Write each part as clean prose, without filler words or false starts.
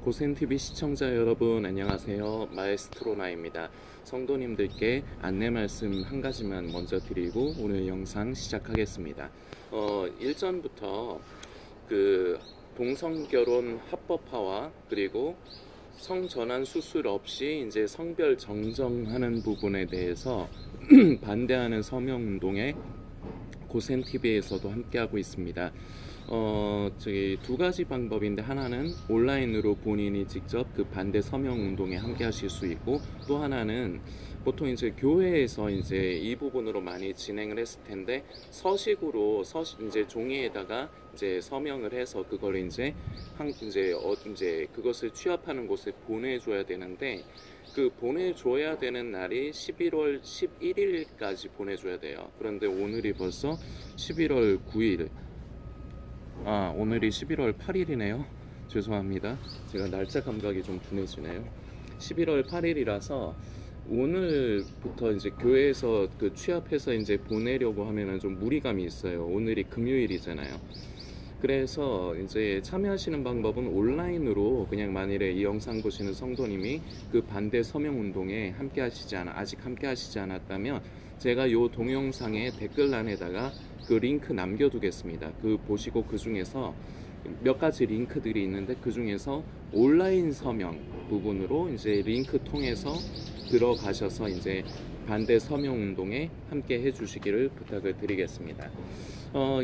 고센TV 시청자 여러분 안녕하세요. 마에스트로나입니다. 성도님들께 안내 말씀 한 가지만 먼저 드리고 오늘 영상 시작하겠습니다. 일전부터 그 동성결혼 합법화와 그리고 성전환 수술 없이 이제 성별 정정하는 부분에 대해서 반대하는 서명운동에 고센TV에서도 함께하고 있습니다. 저기 두 가지 방법인데, 하나는 온라인으로 본인이 직접 그 반대 서명 운동에 함께 하실 수 있고, 또 하나는 보통 이제 교회에서 이제 이 부분으로 많이 진행을 했을 텐데, 서식으로 이제 종이에다가 이제 서명을 해서 그걸 이제 이제 그것을 취합하는 곳에 보내줘야 되는데, 그 보내줘야 되는 날이 11월 11일까지 보내줘야 돼요. 그런데 오늘이 벌써 11월 9일, 오늘이 11월 8일이네요. 죄송합니다. 제가 날짜 감각이 좀 둔해지네요. 11월 8일이라서 오늘부터 이제 교회에서 그 취합해서 이제 보내려고 하면은 좀 무리감이 있어요. 오늘이 금요일이잖아요. 그래서 이제 참여하시는 방법은 온라인으로, 그냥 만일에 이 영상 보시는 성도님이 그 반대 서명 운동에 아직 함께 하시지 않았다면, 제가 요 동영상의 댓글란에다가 그 링크 남겨두겠습니다. 그 보시고 그 중에서 몇 가지 링크들이 있는데, 그 중에서 온라인 서명 부분으로 이제 링크 통해서 들어가셔서 이제 반대 서명 운동에 함께 해주시기를 부탁을 드리겠습니다.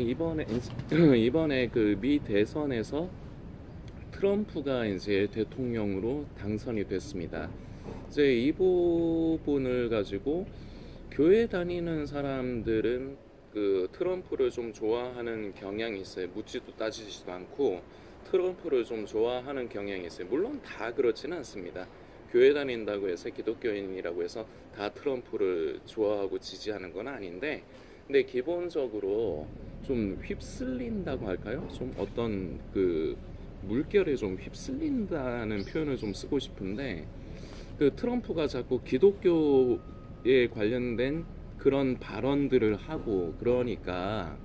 이번에 그 미 대선에서 트럼프가 이제 대통령으로 당선이 됐습니다. 이제 이 부분을 가지고 교회 다니는 사람들은 그 트럼프를 좀 좋아하는 경향이 있어요. 묻지도 따지지도 않고 트럼프를 좀 좋아하는 경향이 있어요. 물론 다 그렇지는 않습니다. 교회 다닌다고 해서, 기독교인이라고 해서 다 트럼프를 좋아하고 지지하는 건 아닌데, 근데 기본적으로 좀 휩쓸린다고 할까요? 좀 어떤 그 물결에 좀 휩쓸린다는 표현을 좀 쓰고 싶은데, 그 트럼프가 자꾸 기독교에 관련된 그런 발언들을 하고 그러니까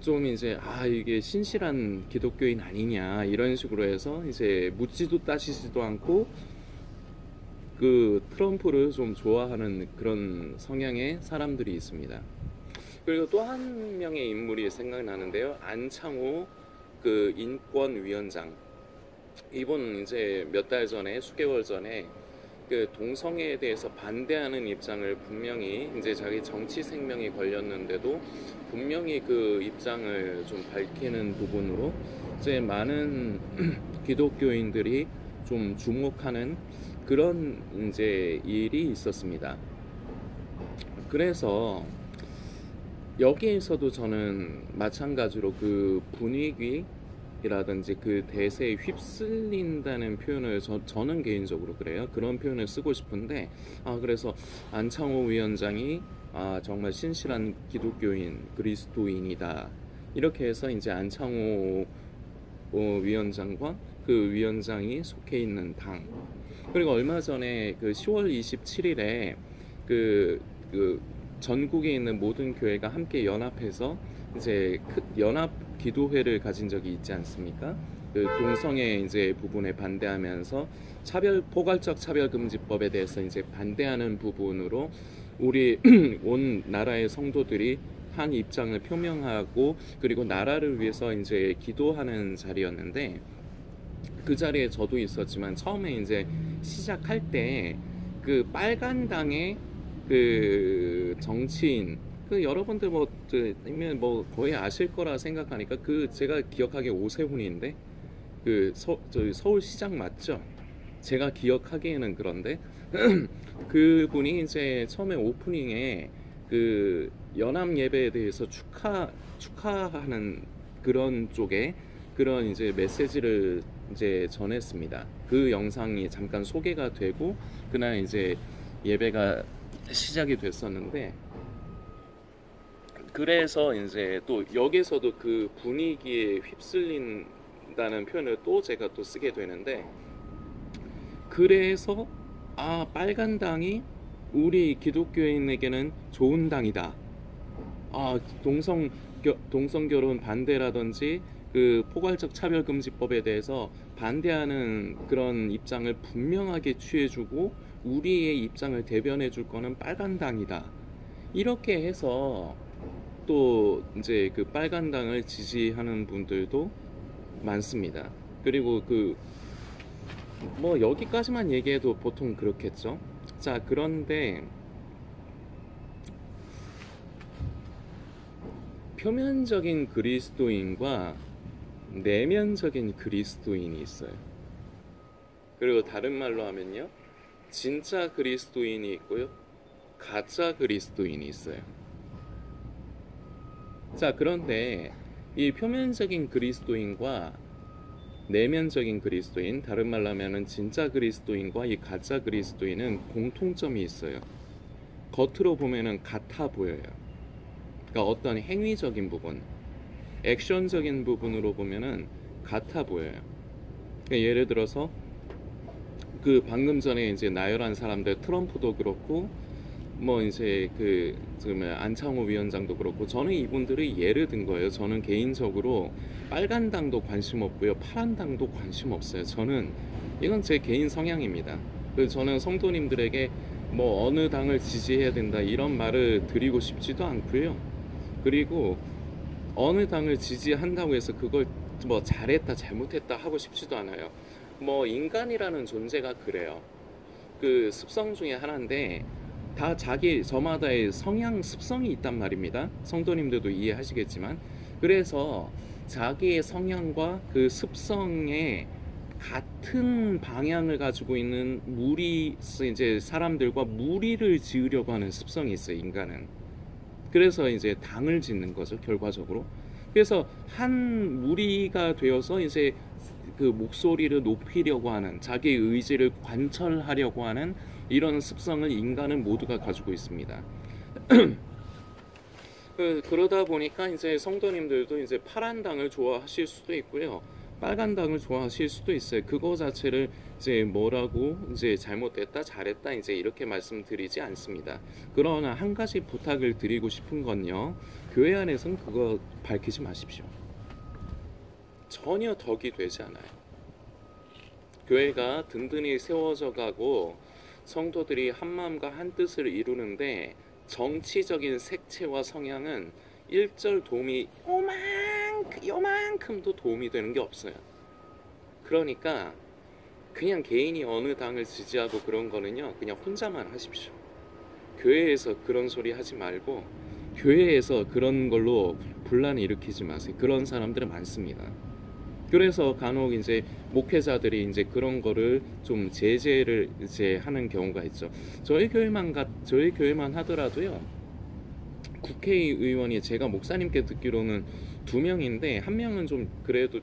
좀 이제 이게 신실한 기독교인 아니냐 이런 식으로 해서 이제 묻지도 따지지도 않고 그 트럼프를 좀 좋아하는 그런 성향의 사람들이 있습니다. 그리고 또 한 명의 인물이 생각나는데요. 안창호 그 인권위원장, 이분 이제 몇 달 전에, 수개월 전에 그 동성애에 대해서 반대하는 입장을 분명히, 이제 자기 정치 생명이 걸렸는데도 분명히 그 입장을 좀 밝히는 부분으로 이제 많은 기독교인들이 좀 주목하는 그런 이제 일이 있었습니다. 그래서 여기에서도 저는 마찬가지로 그 분위기라든지 그 대세에 휩쓸린다는 표현을 저는 개인적으로 그래요. 그런 표현을 쓰고 싶은데, 그래서 안창호 위원장이 정말 신실한 기독교인, 그리스도인이다, 이렇게 해서 이제 안창호 위원장과 그 위원장이 속해 있는 당, 그리고 얼마 전에 그 10월 27일에 그 전국에 있는 모든 교회가 함께 연합해서 이제 연합 기도회를 가진 적이 있지 않습니까? 그 동성애 이제 부분에 반대하면서 포괄적 차별금지법에 대해서 이제 반대하는 부분으로 우리 온 나라의 성도들이 한 입장을 표명하고, 그리고 나라를 위해서 이제 기도하는 자리였는데, 그 자리에 저도 있었지만, 처음에 이제 시작할 때 그 빨간당의 그 정치인, 그 여러분들 뭐 거의 아실 거라 생각하니까, 그 제가 기억하기에 오세훈인데, 그 서울시장 맞죠? 제가 기억하기에는. 그런데 그분이 이제 처음에 오프닝에 그 연합 예배에 대해서 축하하는 그런 쪽에 그런 이제 메시지를 이제 전했습니다. 그 영상이 잠깐 소개가 되고 그날 이제 예배가 시작이 됐었는데, 그래서 이제 또 여기서도 그 분위기에 휩쓸린다는 표현을 또 제가 또 쓰게 되는데, 그래서 빨간 당이 우리 기독교인에게는 좋은 당이다. 동성결혼 반대라든지 그 포괄적 차별금지법에 대해서 반대하는 그런 입장을 분명하게 취해주고 우리의 입장을 대변해줄 거는 빨간당이다. 이렇게 해서 또 이제 그 빨간당을 지지하는 분들도 많습니다. 그리고 그 뭐 여기까지만 얘기해도 보통 그렇겠죠. 자, 그런데 표면적인 그리스도인과 내면적인 그리스도인이 있어요. 그리고 다른 말로 하면요, 진짜 그리스도인이 있고요, 가짜 그리스도인이 있어요. 자, 그런데 이 표면적인 그리스도인과 내면적인 그리스도인, 다른 말로 하면은 진짜 그리스도인과 이 가짜 그리스도인은 공통점이 있어요. 겉으로 보면은 같아 보여요. 그러니까 어떤 행위적인 부분, 액션적인 부분으로 보면은 같아 보여요. 그러니까 예를 들어서 그 방금 전에 이제 나열한 사람들, 트럼프도 그렇고 뭐 이제 그 지금 안창호 위원장도 그렇고, 저는 이분들이 예를 든 거예요. 저는 개인적으로 빨간 당도 관심 없고요, 파란 당도 관심 없어요. 저는 이건 제 개인 성향입니다. 그래서 저는 성도님들에게 뭐 어느 당을 지지해야 된다 이런 말을 드리고 싶지도 않고요. 그리고 어느 당을 지지한다고 해서 그걸 뭐 잘했다 잘못했다 하고 싶지도 않아요. 뭐 인간이라는 존재가 그래요. 그 습성 중에 하나인데 다 자기 저마다의 성향 습성이 있단 말입니다. 성도님들도 이해하시겠지만, 그래서 자기의 성향과 그 습성에 같은 방향을 가지고 있는 무리, 이제 사람들과 무리를 지으려고 하는 습성이 있어요, 인간은. 그래서 이제 당을 짓는 거죠, 결과적으로. 그래서 한 무리가 되어서 이제 그 목소리를 높이려고 하는, 자기의 의지를 관철하려고 하는 이런 습성을 인간은 모두가 가지고 있습니다. 그러다 보니까 이제 성도님들도 이제 파란 당을 좋아하실 수도 있고요, 빨간 당을 좋아하실 수도 있어요. 그거 자체를 이제 뭐라고 이제 잘못됐다 잘했다 이제 이렇게 말씀드리지 않습니다. 그러나 한 가지 부탁을 드리고 싶은 건요, 교회 안에서는 그거 밝히지 마십시오. 전혀 덕이 되지 않아요. 교회가 든든히 세워져 가고 성도들이 한마음과 한뜻을 이루는데 정치적인 색채와 성향은 일절 도움이 요만큼도 도움이 되는 게 없어요. 그러니까 그냥 개인이 어느 당을 지지하고 그런 거는요, 그냥 혼자만 하십시오. 교회에서 그런 소리 하지 말고 교회에서 그런 걸로 분란을 일으키지 마세요. 그런 사람들은 많습니다. 그래서 간혹 이제 목회자들이 이제 그런 거를 좀 제재를 이제 하는 경우가 있죠. 저희 교회만 하더라도요, 국회의원이 제가 목사님께 듣기로는 2명인데 한 명은 좀 그래도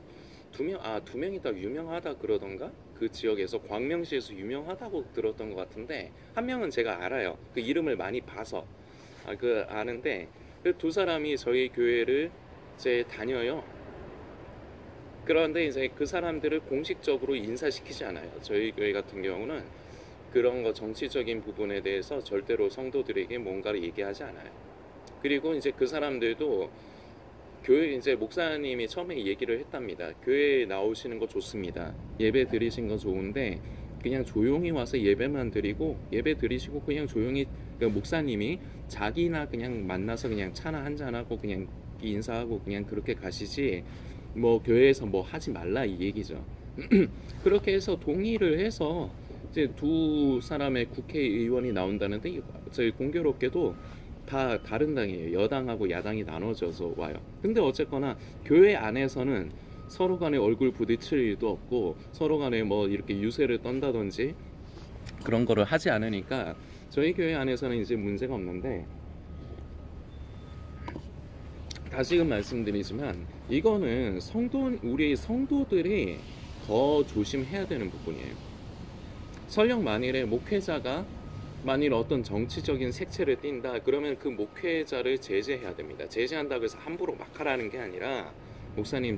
두 명이 다 유명하다 그러던가, 그 지역에서 광명시에서 유명하다고 들었던 것 같은데, 한 명은 제가 알아요. 그 이름을 많이 봐서 아는데, 그 두 사람이 저희 교회를 이제 다녀요. 그런데 이제 그 사람들을 공식적으로 인사시키지 않아요. 저희 교회 같은 경우는 그런 거 정치적인 부분에 대해서 절대로 성도들에게 뭔가를 얘기하지 않아요. 그리고 이제 그 사람들도 교회, 이제 목사님이 처음에 얘기를 했답니다. 교회에 나오시는 거 좋습니다. 예배 드리신 거 좋은데 그냥 조용히 와서 예배만 드리고, 예배 드리시고 그냥 조용히, 그러니까 목사님이 자기나 그냥 만나서 그냥 차나 한잔하고 그냥 인사하고 그냥 그렇게 가시지, 뭐 교회에서 뭐 하지 말라 이 얘기죠. 그렇게 해서 동의를 해서 이제 두 사람의 국회의원이 나온다는데, 저희 공교롭게도 다 다른 당이에요. 여당하고 야당이 나눠져서 와요. 근데 어쨌거나 교회 안에서는 서로 간에 얼굴 부딪힐 일도 없고 서로 간에 뭐 이렇게 유세를 떤다든지 그런 거를 하지 않으니까 저희 교회 안에서는 이제 문제가 없는데, 다시금 말씀드리지만 이거는 우리 성도들이 더 조심해야 되는 부분이에요. 설령 만일에 목회자가 만일 어떤 정치적인 색채를 띈다 그러면 그 목회자를 제재해야 됩니다. 제재한다고 해서 함부로 막 하라는 게 아니라, 목사님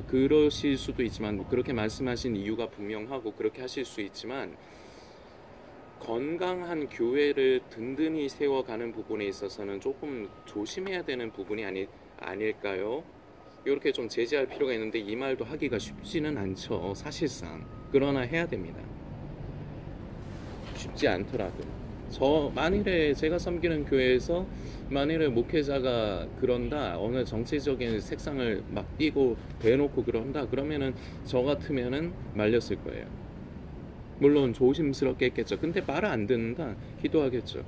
그러실 수도 있지만, 그렇게 말씀하신 이유가 분명하고 그렇게 하실 수 있지만, 건강한 교회를 든든히 세워가는 부분에 있어서는 조금 조심해야 되는 부분이 아닐까요? 이렇게 좀 제지할 필요가 있는데 이 말도 하기가 쉽지는 않죠. 사실상. 그러나 해야 됩니다. 쉽지 않더라도. 만일에 제가 섬기는 교회에서 만일에 목회자가 그런다, 어느 정치적인 색상을 막 띄고 대놓고 그런다, 그러면은 저 같으면은 말렸을 거예요. 물론 조심스럽게 했겠죠. 근데 말을 안 듣는다, 기도하겠죠.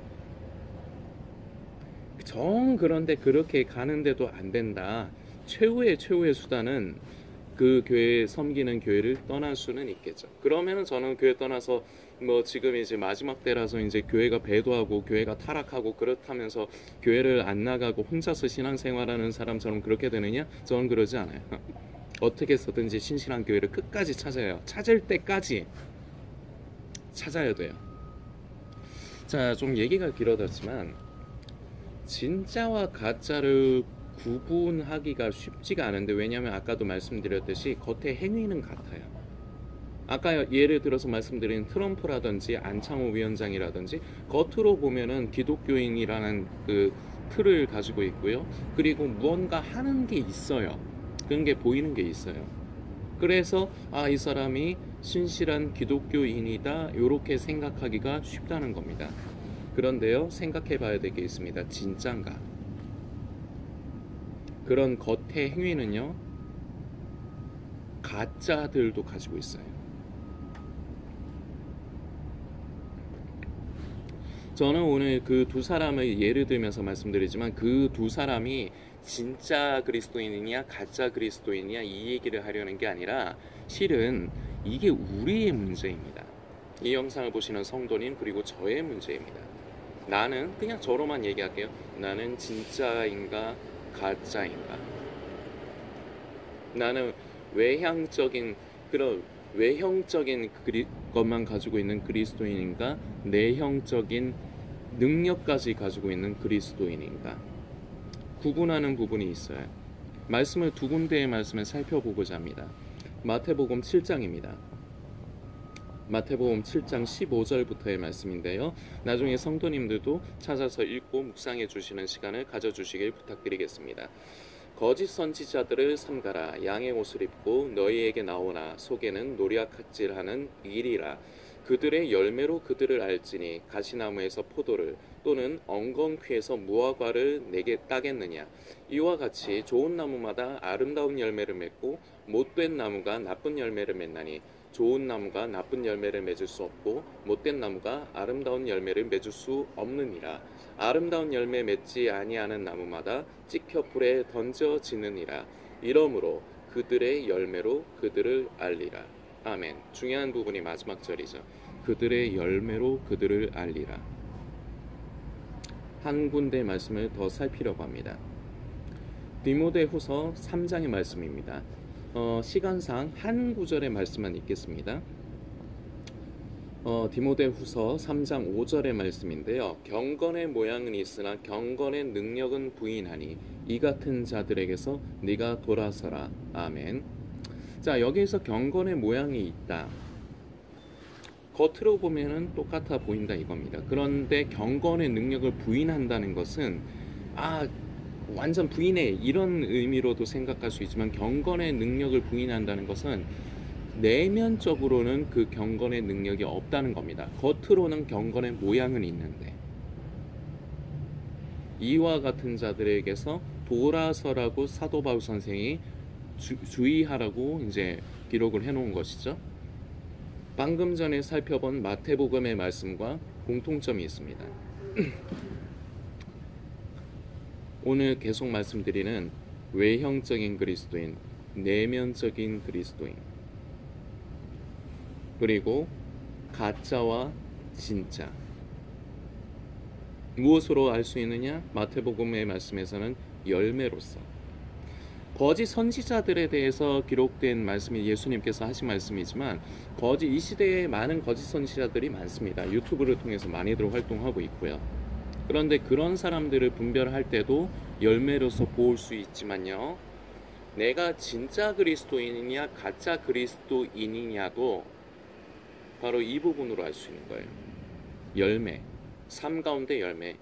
그런데 그렇게 가는데도 안 된다. 최후의 수단은 그 교회 섬기는 교회를 떠날 수는 있겠죠. 그러면은 저는 교회 떠나서 뭐 지금 이제 마지막 때라서 이제 교회가 배도하고 교회가 타락하고 그렇다면서 교회를 안 나가고 혼자서 신앙생활하는 사람처럼 그렇게 되느냐? 저는 그러지 않아요. 어떻게 해서든지 신실한 교회를 끝까지 찾아요. 찾을 때까지 찾아야 돼요. 자, 좀 얘기가 길어졌지만 진짜와 가짜를 구분하기가 쉽지가 않은데, 왜냐하면 아까도 말씀드렸듯이 겉의 행위는 같아요. 아까 예를 들어서 말씀드린 트럼프라든지 안창호 위원장이라든지 겉으로 보면은 기독교인이라는 그 틀을 가지고 있고요. 그리고 무언가 하는 게 있어요. 그런 게 보이는 게 있어요. 그래서 이 사람이 신실한 기독교인이다, 이렇게 생각하기가 쉽다는 겁니다. 그런데요, 생각해 봐야 될 게 있습니다. 진짠가? 그런 겉의 행위는요, 가짜들도 가지고 있어요. 저는 오늘 그 두 사람을 예를 들면서 말씀드리지만 그 두 사람이 진짜 그리스도인이냐 가짜 그리스도인이냐 이 얘기를 하려는 게 아니라 실은 이게 우리의 문제입니다. 이 영상을 보시는 성도님, 그리고 저의 문제입니다. 나는 그냥 저로만 얘기할게요. 나는 진짜인가 가짜인가? 나는 외형적인 것만 가지고 있는 그리스도인인가, 내형적인 능력까지 가지고 있는 그리스도인인가? 구분하는 부분이 있어요. 말씀을 두 군데의 말씀을 살펴보고자 합니다. 마태복음 7장입니다. 마태복음 7장 15절부터의 말씀인데요. 나중에 성도님들도 찾아서 읽고 묵상해 주시는 시간을 가져주시길 부탁드리겠습니다. 거짓 선지자들을 삼가라. 양의 옷을 입고 너희에게 나오나 속에는 노략질하는 일이라. 그들의 열매로 그들을 알지니 가시나무에서 포도를 또는 엉겅퀴에서 무화과를 내게 따겠느냐. 이와 같이 좋은 나무마다 아름다운 열매를 맺고 못된 나무가 나쁜 열매를 맺나니 좋은 나무가 나쁜 열매를 맺을 수 없고 못된 나무가 아름다운 열매를 맺을 수 없느니라. 아름다운 열매 맺지 아니하는 나무마다 찍혀 불에 던져지느니라. 이러므로 그들의 열매로 그들을 알리라. 아멘. 중요한 부분이 마지막 절이죠. 그들의 열매로 그들을 알리라. 한 군데 말씀을 더 살피려고 합니다. 디모데후서 3장의 말씀입니다. 시간상 한 구절의 말씀만 읽겠습니다. 디모데후서 3장 5절의 말씀인데요. 경건의 모양은 있으나 경건의 능력은 부인하니 이 같은 자들에게서 네가 돌아서라. 아멘. 자, 여기에서 경건의 모양이 있다. 겉으로 보면은 똑같아 보인다 이겁니다. 그런데 경건의 능력을 부인한다는 것은 완전 부인해, 이런 의미로도 생각할 수 있지만, 경건의 능력을 부인한다는 것은 내면적으로는 그 경건의 능력이 없다는 겁니다. 겉으로는 경건의 모양은 있는데, 이와 같은 자들에게서 돌아서라고 사도 바울 선생이 주의하라고 이제 기록을 해놓은 것이죠. 방금 전에 살펴본 마태복음의 말씀과 공통점이 있습니다. 오늘 계속 말씀드리는 외형적인 그리스도인, 내면적인 그리스도인, 그리고 가짜와 진짜. 무엇으로 알 수 있느냐? 마태복음의 말씀에서는 열매로서. 거짓 선지자들에 대해서 기록된 말씀이 예수님께서 하신 말씀이지만, 이 시대에 많은 거짓 선지자들이 많습니다. 유튜브를 통해서 많이들 활동하고 있고요. 그런데 그런 사람들을 분별할 때도 열매로서 보일 수 있지만요, 내가 진짜 그리스도인이냐 가짜 그리스도인이냐도 바로 이 부분으로 알 수 있는 거예요. 열매, 삶 가운데 열매.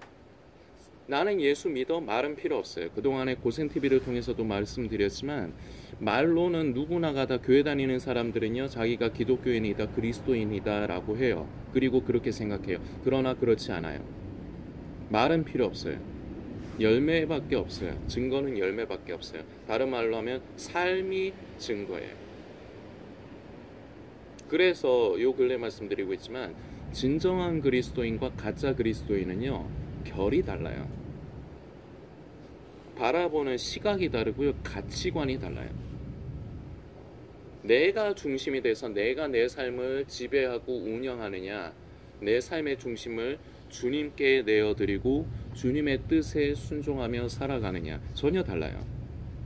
나는 예수 믿어 말은 필요 없어요. 그동안에 고센TV를 통해서도 말씀드렸지만 말로는 누구나가 다 교회 다니는 사람들은요 자기가 기독교인이다 그리스도인이다 라고 해요. 그리고 그렇게 생각해요. 그러나 그렇지 않아요. 말은 필요 없어요. 열매밖에 없어요. 증거는 열매밖에 없어요. 다른 말로 하면 삶이 증거예요. 그래서 요 근래 말씀드리고 있지만 진정한 그리스도인과 가짜 그리스도인은요 결이 달라요. 바라보는 시각이 다르고요 가치관이 달라요. 내가 중심이 돼서 내가 내 삶을 지배하고 운영하느냐, 내 삶의 중심을 주님께 내어드리고 주님의 뜻에 순종하며 살아가느냐 전혀 달라요.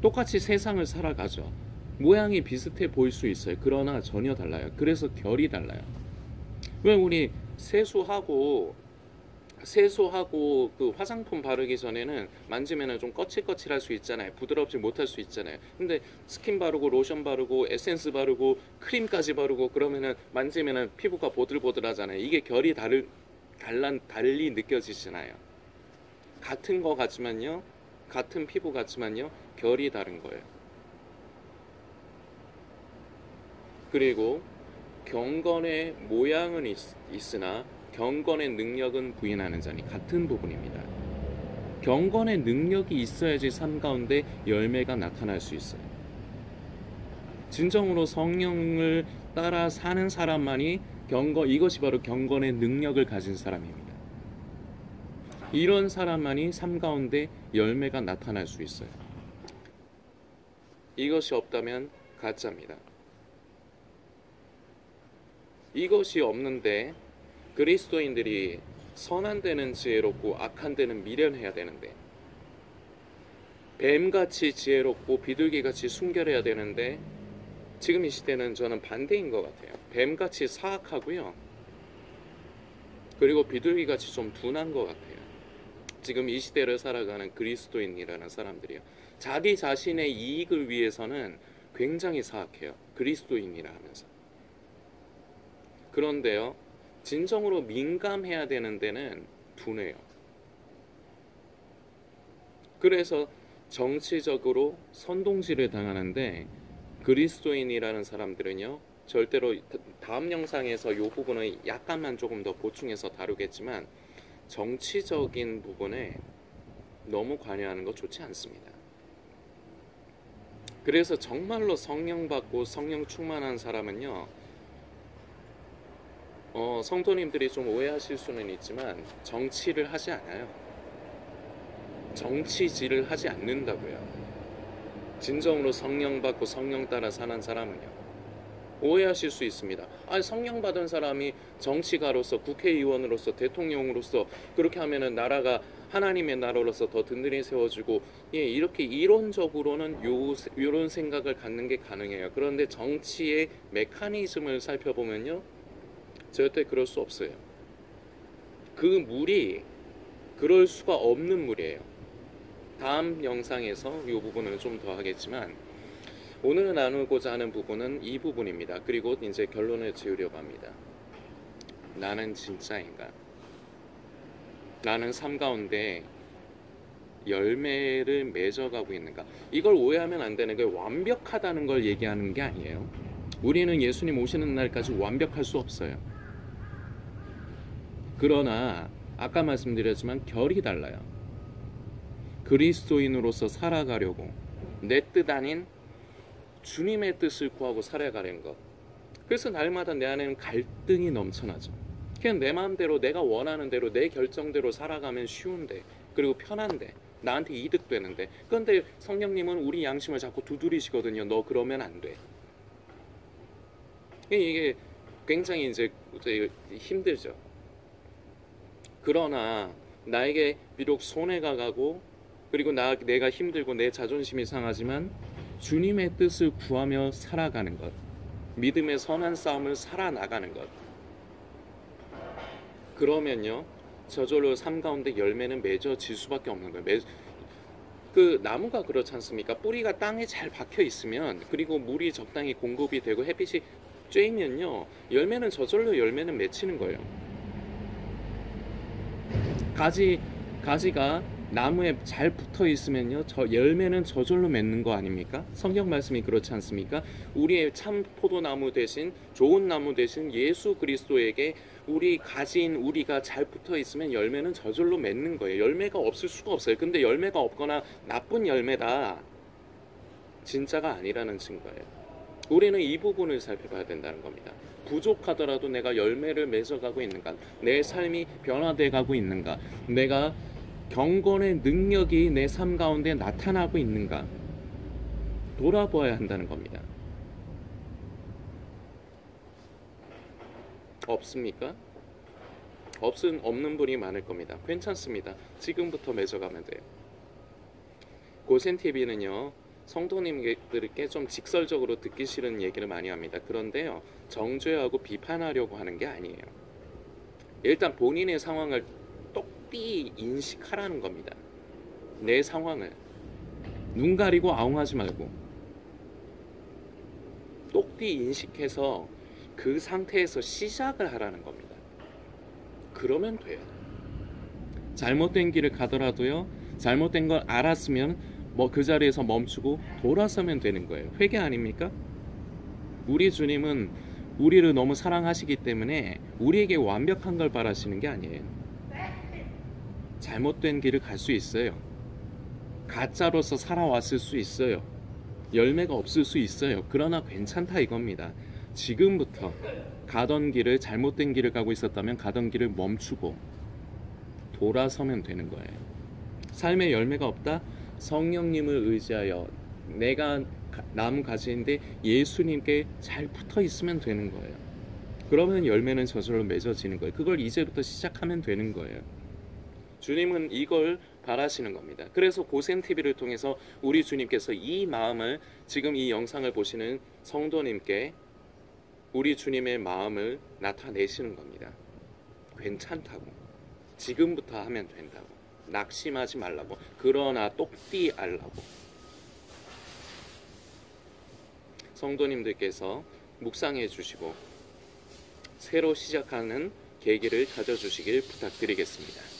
똑같이 세상을 살아가죠. 모양이 비슷해 보일 수 있어요. 그러나 전혀 달라요. 그래서 결이 달라요. 왜 우리 세수하고 그 화장품 바르기 전에는 만지면은 좀 거칠거칠할 수 있잖아요. 부드럽지 못할 수 있잖아요. 근데 스킨 바르고 로션 바르고 에센스 바르고 크림까지 바르고 그러면은 만지면은 피부가 보들보들하잖아요. 이게 결이 달리 느껴지시나요? 같은 거 같지만요, 같은 피부 같지만요, 결이 다른 거예요. 그리고 경건의 모양은 있으나 경건의 능력은 부인하는 자니 같은 부분입니다. 경건의 능력이 있어야지 삶 가운데 열매가 나타날 수 있어요. 진정으로 성령을 따라 사는 사람만이 이것이 바로 경건의 능력을 가진 사람입니다. 이런 사람만이 삶 가운데 열매가 나타날 수 있어요. 이것이 없다면 가짜입니다. 이것이 없는데 그리스도인들이 선한 데는 지혜롭고 악한 데는 미련해야 되는데, 뱀같이 지혜롭고 비둘기같이 순결해야 되는데 지금 이 시대는 저는 반대인 것 같아요. 뱀같이 사악하고요, 그리고 비둘기같이 좀 둔한 것 같아요. 지금 이 시대를 살아가는 그리스도인이라는 사람들이요, 자기 자신의 이익을 위해서는 굉장히 사악해요. 그리스도인이라 하면서. 그런데요, 진정으로 민감해야 되는 데는 둔해요. 그래서 정치적으로 선동질을 당하는데, 그리스도인이라는 사람들은요 절대로, 다음 영상에서 이 부분을 약간만 조금 더 보충해서 다루겠지만 정치적인 부분에 너무 관여하는 거 좋지 않습니다. 그래서 정말로 성령 받고 성령 충만한 사람은요, 성도님들이 좀 오해하실 수는 있지만 정치를 하지 않아요. 정치질을 하지 않는다고요. 진정으로 성령 받고 성령 따라 사는 사람은요. 오해하실 수 있습니다. 성령 받은 사람이 정치가로서, 국회의원으로서, 대통령으로서 그렇게 하면은 나라가 하나님의 나라로서 더 든든히 세워지고, 이렇게 이론적으로는 요런 생각을 갖는 게 가능해요. 그런데 정치의 메커니즘을 살펴보면요, 절대 그럴 수 없어요. 그 물이 그럴 수가 없는 물이에요. 다음 영상에서 이 부분을 좀 더 하겠지만 오늘 나누고자 하는 부분은 이 부분입니다. 그리고 이제 결론을 지으려고 합니다. 나는 진짜인가? 나는 삶 가운데 열매를 맺어가고 있는가? 이걸 오해하면 안 되는 게, 완벽하다는 걸 얘기하는 게 아니에요. 우리는 예수님 오시는 날까지 완벽할 수 없어요. 그러나 아까 말씀드렸지만 결이 달라요. 그리스도인으로서 살아가려고 내 뜻 아닌 주님의 뜻을 구하고 살아가려는 것. 그래서 날마다 내 안에는 갈등이 넘쳐나죠. 그냥 내 마음대로, 내가 원하는 대로, 내 결정대로 살아가면 쉬운데, 그리고 편한데, 나한테 이득되는데, 그런데 성령님은 우리 양심을 자꾸 두드리시거든요. 너 그러면 안 돼. 이게 굉장히 이제 힘들죠. 그러나 나에게 비록 손해가 가고, 그리고 내가 힘들고 내 자존심이 상하지만 주님의 뜻을 구하며 살아가는 것, 믿음의 선한 싸움을 살아나가는 것, 그러면요 저절로 삶 가운데 열매는 맺어질 수밖에 없는 거예요. 그 나무가 그렇지 않습니까? 뿌리가 땅에 잘 박혀 있으면, 그리고 물이 적당히 공급이 되고 햇빛이 쬐면요 열매는 저절로 열매는 맺히는 거예요. 가지가 나무에 잘 붙어 있으면요, 저 열매는 저절로 맺는 거 아닙니까? 성경 말씀이 그렇지 않습니까? 우리의 참 포도나무 대신, 좋은 나무 대신 예수 그리스도에게 우리가 잘 붙어 있으면 열매는 저절로 맺는 거예요. 열매가 없을 수가 없어요. 근데 열매가 없거나 나쁜 열매다, 진짜가 아니라는 증거예요. 우리는 이 부분을 살펴봐야 된다는 겁니다. 부족하더라도 내가 열매를 맺어가고 있는가, 내 삶이 변화돼 가고 있는가, 내가 경건의 능력이 내 삶 가운데 나타나고 있는가 돌아보아야 한다는 겁니다. 없습니까? 없는 분이 많을 겁니다. 괜찮습니다. 지금부터 맺어가면 돼요. 고센TV는요, 성도님들께 좀 직설적으로 듣기 싫은 얘기를 많이 합니다. 그런데요, 정죄하고 비판하려고 하는 게 아니에요. 일단 본인의 상황을 똑띠 인식하라는 겁니다. 내 상황을 눈 가리고 아웅하지 말고 똑띠 인식해서 그 상태에서 시작을 하라는 겁니다. 그러면 돼요. 잘못된 길을 가더라도요, 잘못된 걸 알았으면 그 자리에서 멈추고 돌아서면 되는 거예요. 회개 아닙니까? 우리 주님은 우리를 너무 사랑하시기 때문에 우리에게 완벽한 걸 바라시는 게 아니에요. 잘못된 길을 갈 수 있어요. 가짜로서 살아왔을 수 있어요. 열매가 없을 수 있어요. 그러나 괜찮다 이겁니다. 지금부터 가던 길을, 잘못된 길을 가고 있었다면 가던 길을 멈추고 돌아서면 되는 거예요. 삶에 열매가 없다? 성령님을 의지하여 내가 남 가지인데 예수님께 잘 붙어 있으면 되는 거예요. 그러면 열매는 저절로 맺어지는 거예요. 그걸 이제부터 시작하면 되는 거예요. 주님은 이걸 바라시는 겁니다. 그래서 고센TV를 통해서 우리 주님께서 이 마음을, 지금 이 영상을 보시는 성도님께 우리 주님의 마음을 나타내시는 겁니다. 괜찮다고, 지금부터 하면 된다고, 낙심하지 말라고, 그러나 똑띠 알라고. 성도님들께서 묵상해 주시고 새로 시작하는 계기를 가져주시길 부탁드리겠습니다.